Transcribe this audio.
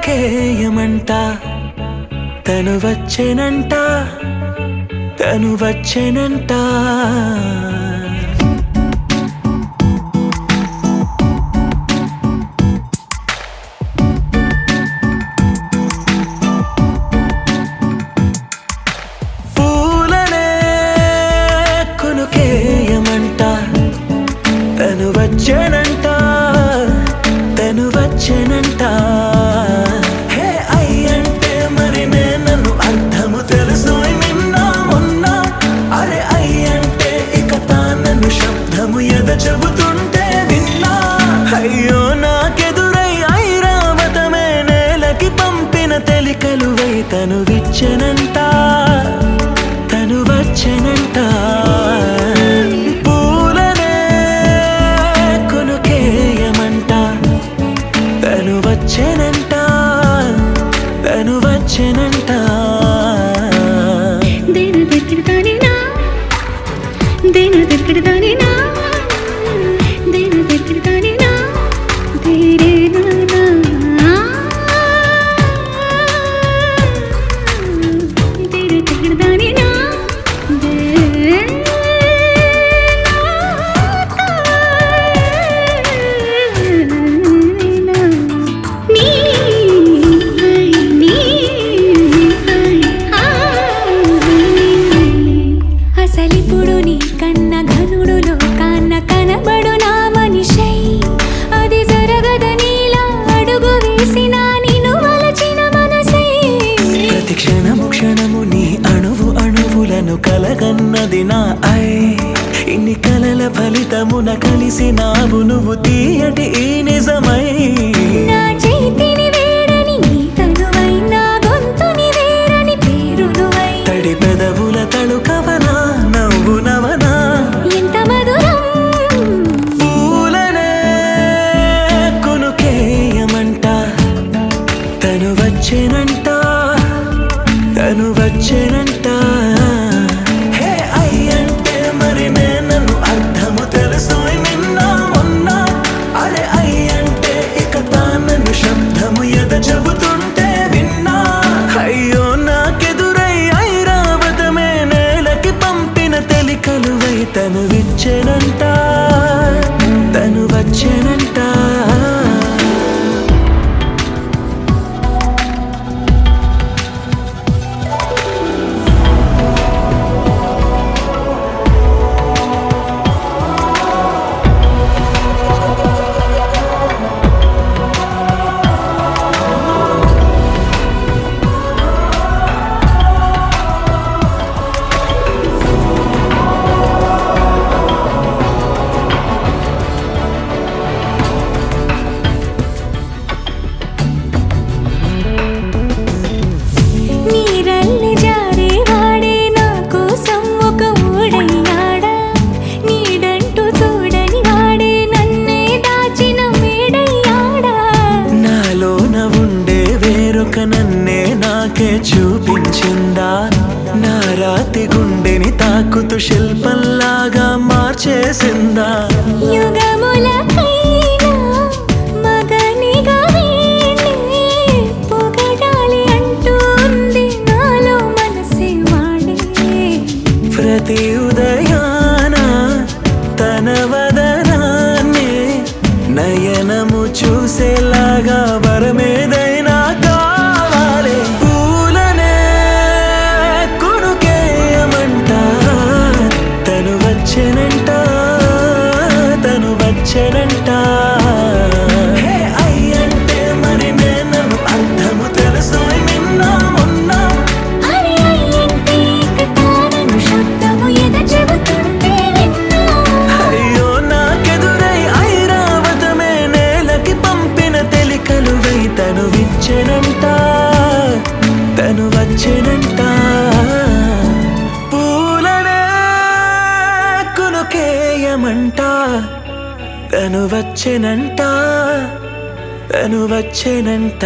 కునుకేయమంట తను వచ్చెనంట తను వచ్చెనంట పూలనే కునుకేయమంట తను వచ్చెనంట తను వచ్చెనంట హే అయ్యంటే మరి నన్ను అర్థము తెలుసు నిన్న మొన్న అరే అయ్యంటే ఇక తానను శబ్దము ఎద చెబుతుంటే విన్నా అయ్యో నాకెదురై ఐరావతమే నేలకి పంపిన తెలికలువై తను విచ్చెనంట తను వచ్చెనంట వచ్చెనంట తను వచ్చెనంట దేన దగ్గరదానేనా దేన దగ్గరదానేనా దేన దగ్గరదానేనా దేరేనా దేన దగ్గరదానేనా అసలిప్పుడు నీ కన్న ఘనుడులో కన్న కనబడు నా మనిషై అది జరగదనిలా అడుగు వేసిన నిన్ను వలచిన మనసై ప్రతి క్షణము క్షణము నీ అణువు అణువులను కలగన్నది నా ఐ ఇన్ని కలల ఫలితమున కలిసినావు నువ్వు తీయటి ఈ నిజమై నా చేతిని వేడని నీ తనువై నా గొంతుని వేరని పేరు నువ్వై తడి పెదవుల తళుకవనా నవ్వు నవనా ఎంత మధురం పూలనే కునుకేయమంట తను వచ్చెనంట తను వచ్చెనంట హే అయ్యంటే మరి నన్ను అర్థము తెలుసు నిన్న మొన్న అరే అయ్యంటే ఇక తానను శబ్దము ఎద చెబుతుంటే విన్నా అయ్యో నాకెదురై ఐరావతమే నేలకి పంపిన తెలికలువై తను విచ్చెనంట తను వచ్చెనంట నీరల్లి జారే వాడే నా కోసం ఒక ఊడయ్యాడా నీడంటూ చూడని వాడే నన్నే దాచిన మేడయ్యాడా నాలోన ఉండే వేరొక నన్నే నాకే చూపించిందా నా రాతి గుండెని తాకుతూ శిల్పంలాగా మార్చేసిందా యుగములకైనా మగనిగా వీణ్ణి పొగడాలి అంటుంది నాలో మనసే వాడే ప్రతి ఉదయాన తన వదనాన్ని నయనము చూసేలాగా వరమేదైనా కావాలి పూలనే కునుకేయమంట తను వచ్చెనంట తను వచ్చెనంట హే అయ్యంటే మరి నన్ను అర్థము తెలుసు నిన్న మొన్న అరే అయ్యంటే ఇక తానను శబ్దము ఎద చెబుతుంటే విన్నా అయ్యో నాకెదురై ఐరావతమే నేలకి పంపిన తెలికలువై తను విచ్చెనంట తను వచ్చెనంట పూలనే కునుకేయమంట తను వచ్చెనంట తను వచ్చెనంట